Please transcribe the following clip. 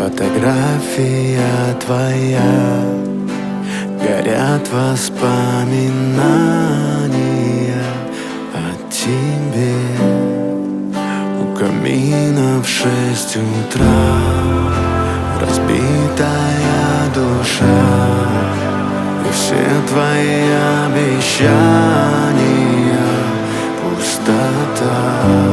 Фотография твоя, горят воспоминания о тебе. У камина в 6 утра разбитая душа, и все твои обещания пустота.